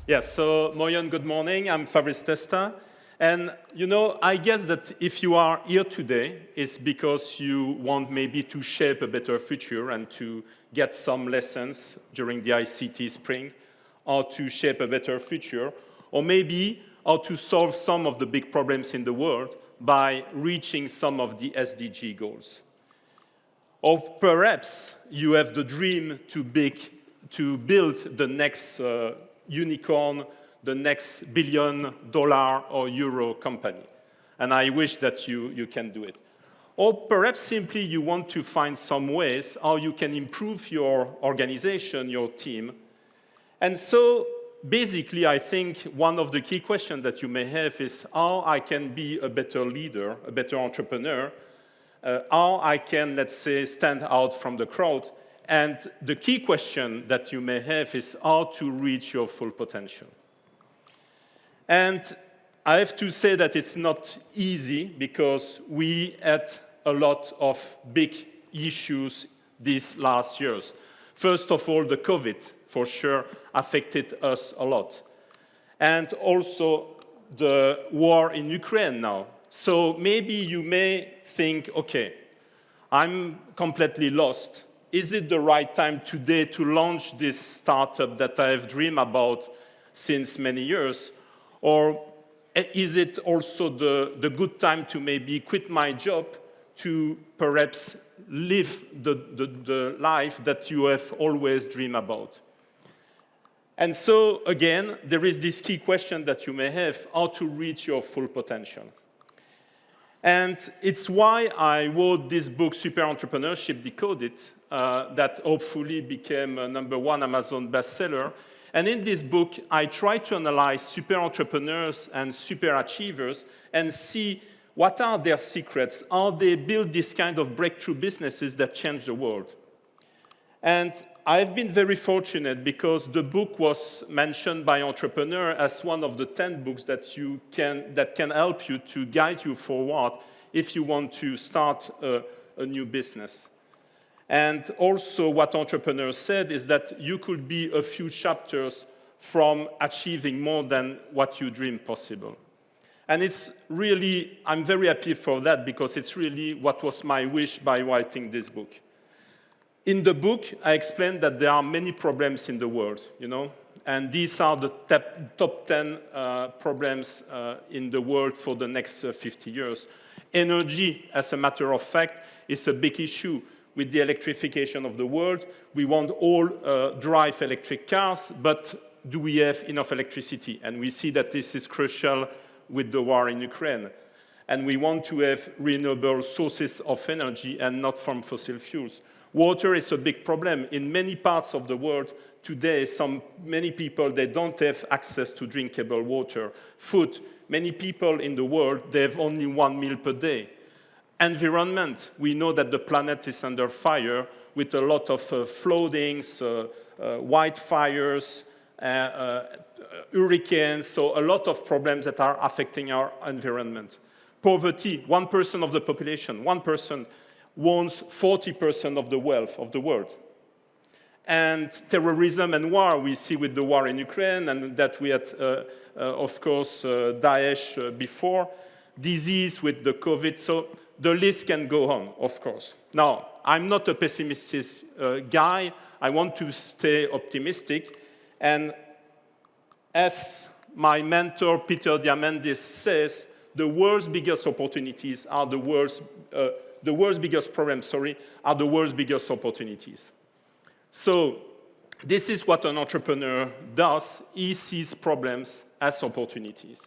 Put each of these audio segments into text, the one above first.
Yes, so Moyen, good morning. I'm Fabrice Testa. And I guess that if you are here today, it's because you want maybe to shape a better future and to get some lessons during the ICT Spring, or to shape a better future, or maybe how to solve some of the big problems in the world by reaching some of the SDG goals. Or perhaps you have the dream to build the next unicorn, the next billion-dollar or euro company. And I wish that you can do it. Or perhaps simply you want to find some ways how you can improve your organization, your team. And so basically, I think one of the key questions that you may have is how I can be a better leader, a better entrepreneur, how I can, let's say, stand out from the crowd. And the key question that you may have is how to reach your full potential. And I have to say that it's not easy because we had a lot of big issues these last years. First of all, the COVID, for sure, affected us a lot. And also the war in Ukraine now. So maybe you may think, okay, I'm completely lost. Is it the right time today to launch this startup that I've dreamed about since many years? Or is it also the good time to maybe quit my job to perhaps live the life that you have always dreamed about? And so, again, there is this key question that you may have, how to reach your full potential. And it's why I wrote this book, Super-Entrepreneurship Decoded, that hopefully became a #1 Amazon bestseller. And in this book, I try to analyze super entrepreneurs and super achievers and see what are their secrets, how they build this kind of breakthrough businesses that change the world. And I've been very fortunate because the book was mentioned by Entrepreneur as one of the 10 books that can help you to guide you forward if you want to start a new business. And also what Entrepreneur said is that you could be a few chapters from achieving more than what you dreamed possible. And it's really, I'm very happy for that because it's really what was my wish by writing this book. In the book, I explained that there are many problems in the world, and these are the top 10 problems in the world for the next 50 years. Energy, as a matter of fact, is a big issue. With the electrification of the world, we want all drive electric cars, but do we have enough electricity? And we see that this is crucial with the war in Ukraine. And we want to have renewable sources of energy and not from fossil fuels. Water is a big problem. In many parts of the world today, many people, they don't have access to drinkable water. Food, many people in the world, they have only 1 meal per day. Environment, we know that the planet is under fire with a lot of floodings, wildfires, hurricanes, so a lot of problems that are affecting our environment. Poverty, 1% of the population, 1% owns 40% of the wealth of the world. And terrorism and war, we see with the war in Ukraine, and that we had, of course, Daesh before, disease with the COVID, so the list can go on, of course. Now, I'm not a pessimistic guy. I want to stay optimistic. And as my mentor, Peter Diamandis, says, the world's biggest opportunities are the world's biggest problems, are the world's biggest opportunities. So this is what an entrepreneur does. He sees problems as opportunities.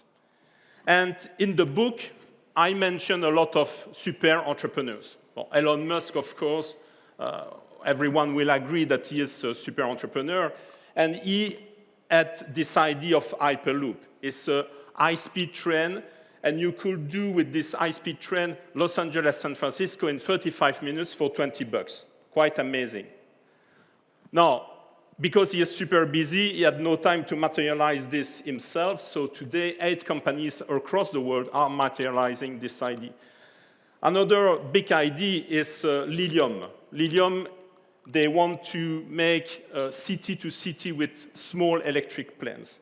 And in the book, I mention a lot of super entrepreneurs. Well, Elon Musk, of course, everyone will agree that he is a super entrepreneur. And he had this idea of Hyperloop. It's a high-speed train, and you could do with this high-speed train Los Angeles, San Francisco in 35 minutes for $20. Quite amazing. Now, because he is super busy, he had no time to materialize this himself. So today, 8 companies across the world are materializing this idea. Another big idea is Lilium. Lilium, they want to make city to city with small electric planes.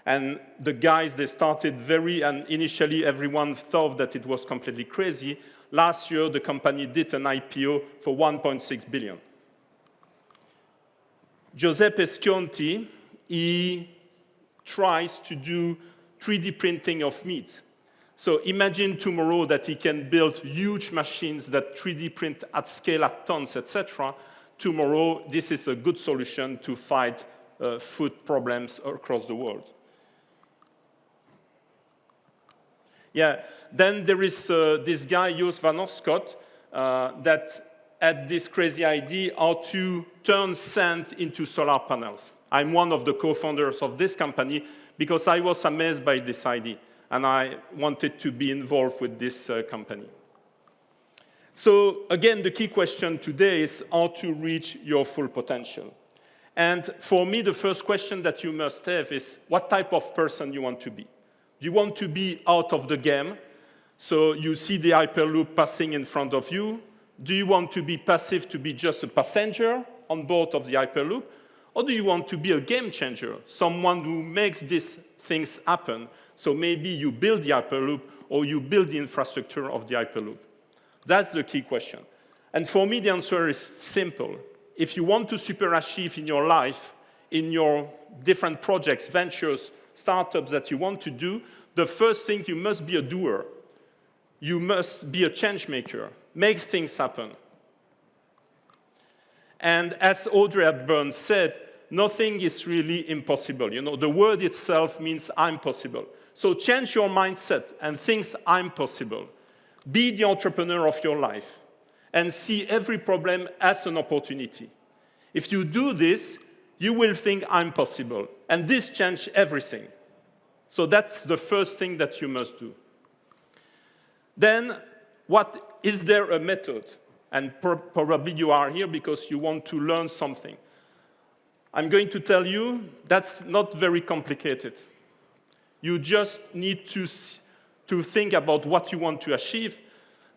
And the guys, they started and initially everyone thought that it was completely crazy. Last year, the company did an IPO for 1.6 billion. Giuseppe Scionti, he tries to do 3D printing of meat. So imagine tomorrow that he can build huge machines that 3D print at scale, at tons, etc. Tomorrow, this is a good solution to fight food problems across the world. Yeah, then there is this guy, Jos van Oorschot, that had this crazy idea how to turn sand into solar panels. I'm one of the co-founders of this company because I was amazed by this idea, and I wanted to be involved with this company. So again, the key question today is how to reach your full potential. And for me, the first question that you must have is what type of person you want to be. Do you want to be out of the game, so you see the Hyperloop passing in front of you? Do you want to be passive, to be just a passenger on board of the Hyperloop? Or do you want to be a game changer, someone who makes these things happen? So maybe you build the Hyperloop or you build the infrastructure of the Hyperloop. That's the key question. And for me, the answer is simple. If you want to super achieve in your life, in your different projects, ventures, startups that you want to do, the first thing, you must be a doer. You must be a change maker. Make things happen. And as Audrey Hepburn said, nothing is really impossible. You know, the word itself means I'm possible. So change your mindset and think I'm possible. Be the entrepreneur of your life and see every problem as an opportunity. If you do this, you will think I'm possible. And this changes everything. So that's the first thing that you must do. Then, is there a method? And probably you are here because you want to learn something. I'm going to tell you that's not very complicated. You just need to think about what you want to achieve.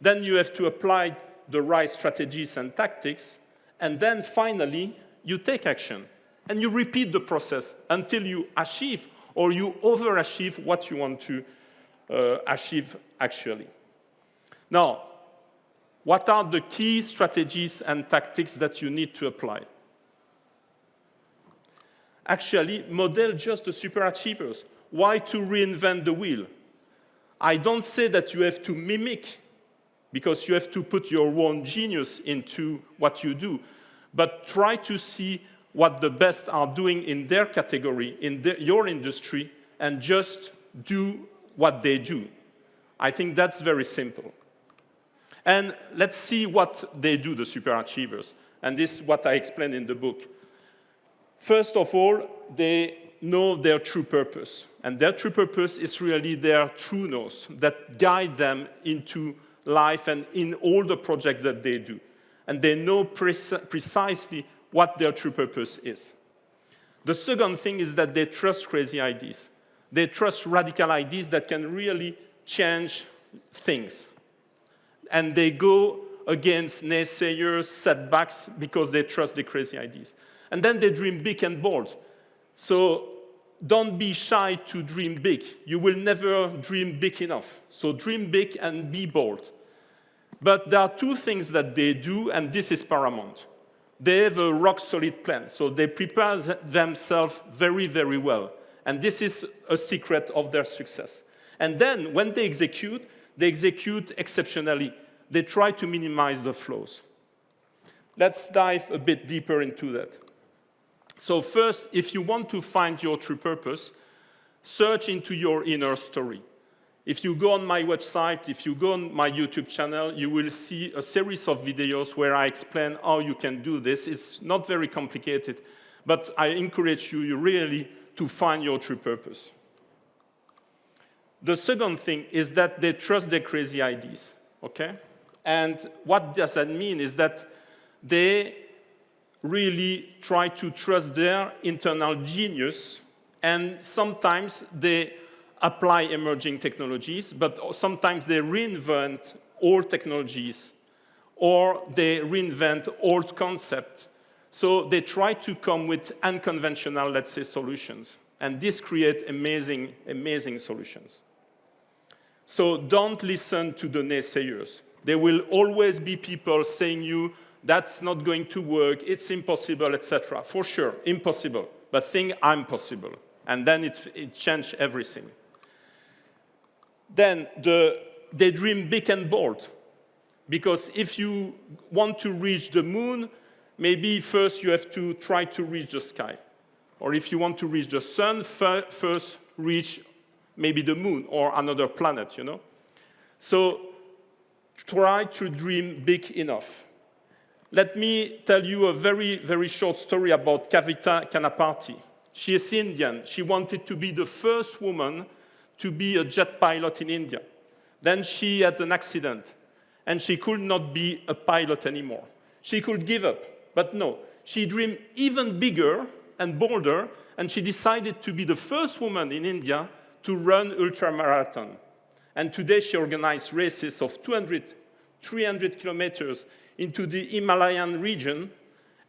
Then you have to apply the right strategies and tactics. And then finally, you take action. And you repeat the process until you achieve or you overachieve what you want to achieve actually. Now, what are the key strategies and tactics that you need to apply? Actually, model just the super achievers. Why to reinvent the wheel? I don't say that you have to mimic, because you have to put your own genius into what you do, but try to see what the best are doing in their category, in your industry, and just do what they do. I think that's very simple. And let's see what they do, the super achievers. And this is what I explained in the book. First of all, they know their true purpose. And their true purpose is really their true north that guide them into life and in all the projects that they do. And they know precisely what their true purpose is. The second thing is that they trust crazy ideas. They trust radical ideas that can really change things. And they go against naysayers, setbacks, because they trust the crazy ideas. And then they dream big and bold. So don't be shy to dream big. You will never dream big enough. So dream big and be bold. But there are two things that they do, and this is paramount. They have a rock-solid plan. So they prepare themselves very, very well. And this is a secret of their success. And then when they execute exceptionally. They try to minimize the flaws. Let's dive a bit deeper into that. So first, if you want to find your true purpose, search into your inner story. If you go on my website, if you go on my YouTube channel, you will see a series of videos where I explain how you can do this. It's not very complicated, but I encourage you really to find your true purpose. The second thing is that they trust their crazy ideas, okay? And what does that mean is that they really try to trust their internal genius, and sometimes they apply emerging technologies, but sometimes they reinvent old technologies, or they reinvent old concepts. So they try to come with unconventional, let's say, solutions. And this creates amazing, amazing solutions. So don't listen to the naysayers. There will always be people saying you, that's not going to work, it's impossible, etc. For sure, impossible. But think I'm possible. And then it changes everything. Then they dream big and bold. Because if you want to reach the moon, maybe first you have to try to reach the sky. Or if you want to reach the sun, first reach maybe the moon or another planet, you know? So try to dream big enough. Let me tell you a very, very short story about Kavita Kanapati. She is Indian. She wanted to be the first woman to be a jet pilot in India. Then she had an accident, and she could not be a pilot anymore. She could give up, but no. She dreamed even bigger and bolder, and she decided to be the first woman in India to run ultramarathon. And today she organized races of 200, 300 kilometers into the Himalayan region,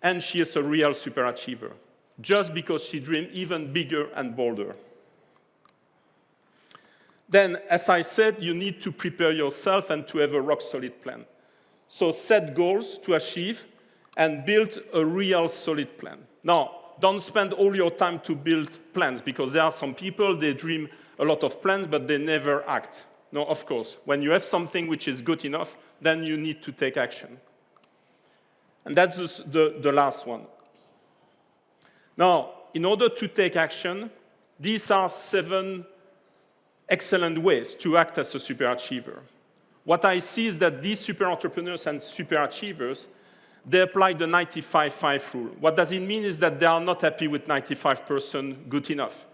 and she is a real superachiever, just because she dreamed even bigger and bolder. Then, as I said, you need to prepare yourself and to have a rock-solid plan. So set goals to achieve and build a real solid plan. Now, don't spend all your time to build plans, because there are some people, they dream a lot of plans, but they never act. No, of course. When you have something which is good enough, then you need to take action. And that's the last one. Now, in order to take action, these are 7 excellent ways to act as a superachiever. What I see is that these super entrepreneurs and superachievers, they apply the 95-5 rule. What does it mean is that they are not happy with 95% good enough.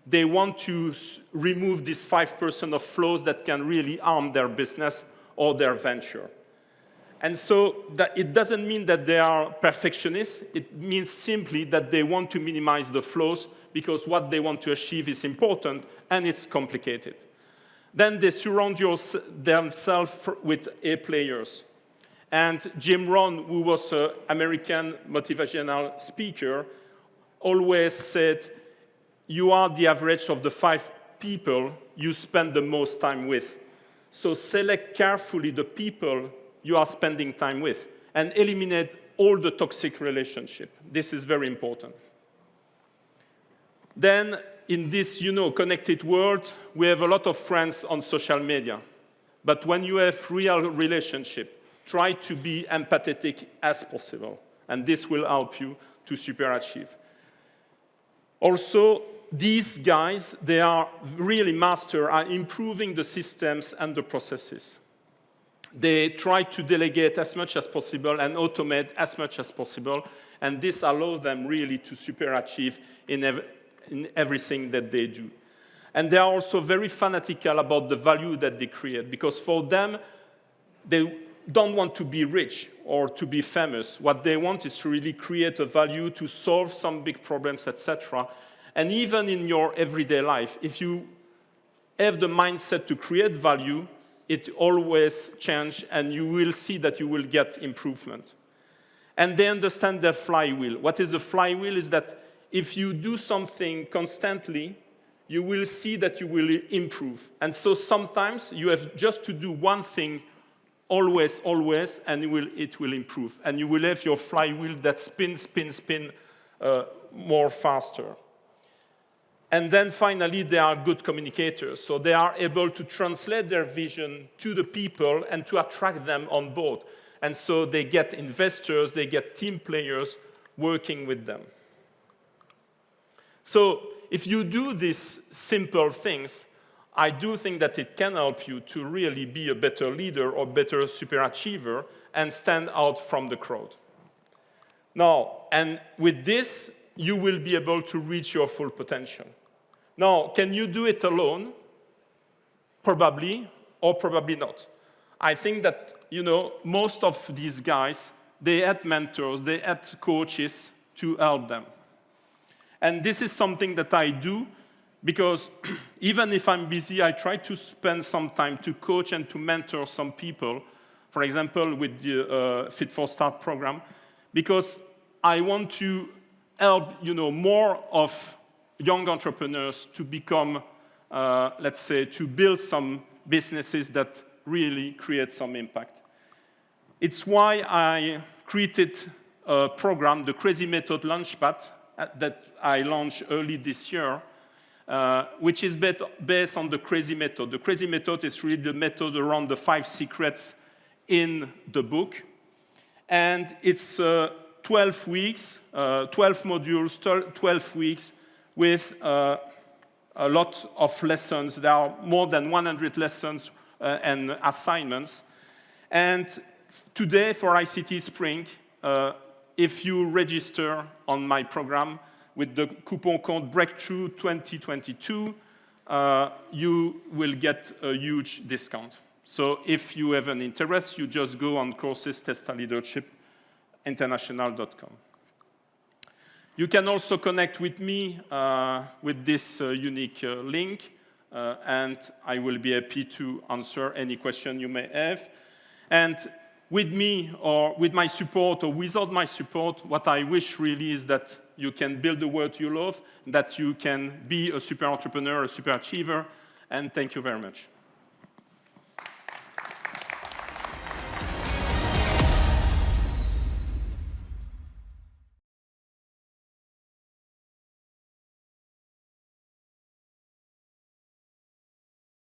They want to remove this 5% of flaws that can really harm their business or their venture. And so it doesn't mean that they are perfectionists. It means simply that they want to minimize the flaws, because what they want to achieve is important and it's complicated. Then they surround themselves with A players. And Jim Rohn, who was an American motivational speaker, always said, you are the average of the 5 people you spend the most time with. So select carefully the people you are spending time with and eliminate all the toxic relationships. This is very important. Then, in this, connected world, we have a lot of friends on social media. But when you have real relationship, try to be empathetic as possible. And this will help you to superachieve. Also, these guys, they are really masters at improving the systems and the processes. They try to delegate as much as possible and automate as much as possible. And this allows them really to superachieve in everything that they do. And they are also very fanatical about the value that they create, because for them, they don't want to be rich or to be famous. What they want is to really create a value, to solve some big problems, etc. And even in your everyday life, if you have the mindset to create value, it always changes, and you will see that you will get improvement. And they understand their flywheel. What is a flywheel is that if you do something constantly, you will see that you will improve. And so sometimes you have just to do one thing always, and it will improve. And you will have your flywheel that spins more faster. And then finally, they are good communicators. So they are able to translate their vision to the people and to attract them on board. And so they get investors, they get team players working with them. So if you do these simple things, I do think that it can help you to really be a better leader or better superachiever and stand out from the crowd. Now, and with this, you will be able to reach your full potential. Now, can you do it alone? Probably, or probably not. I think that, most of these guys, they had mentors, they had coaches to help them. And this is something that I do, because even if I'm busy, I try to spend some time to coach and to mentor some people, for example, with the Fit for Start program, because I want to help, more of young entrepreneurs to become, let's say, to build some businesses that really create some impact. It's why I created a program, the Crazy Method Launchpad, that I launched early this year, which is based on the Crazy Method. The Crazy Method is really the method around the 5 secrets in the book. And it's 12 weeks, 12 modules, 12 weeks with a lot of lessons. There are more than 100 lessons and assignments. And today for ICT Spring, if you register on my program with the coupon code Breakthrough 2022, you will get a huge discount. So if you have an interest, you just go on courses testaleadershipinternational.com. You can also connect with me with this unique link, and I will be happy to answer any question you may have. And with me, or with my support, or without my support, what I wish really is that you can build the world you love, that you can be a super entrepreneur, a super achiever, and thank you very much.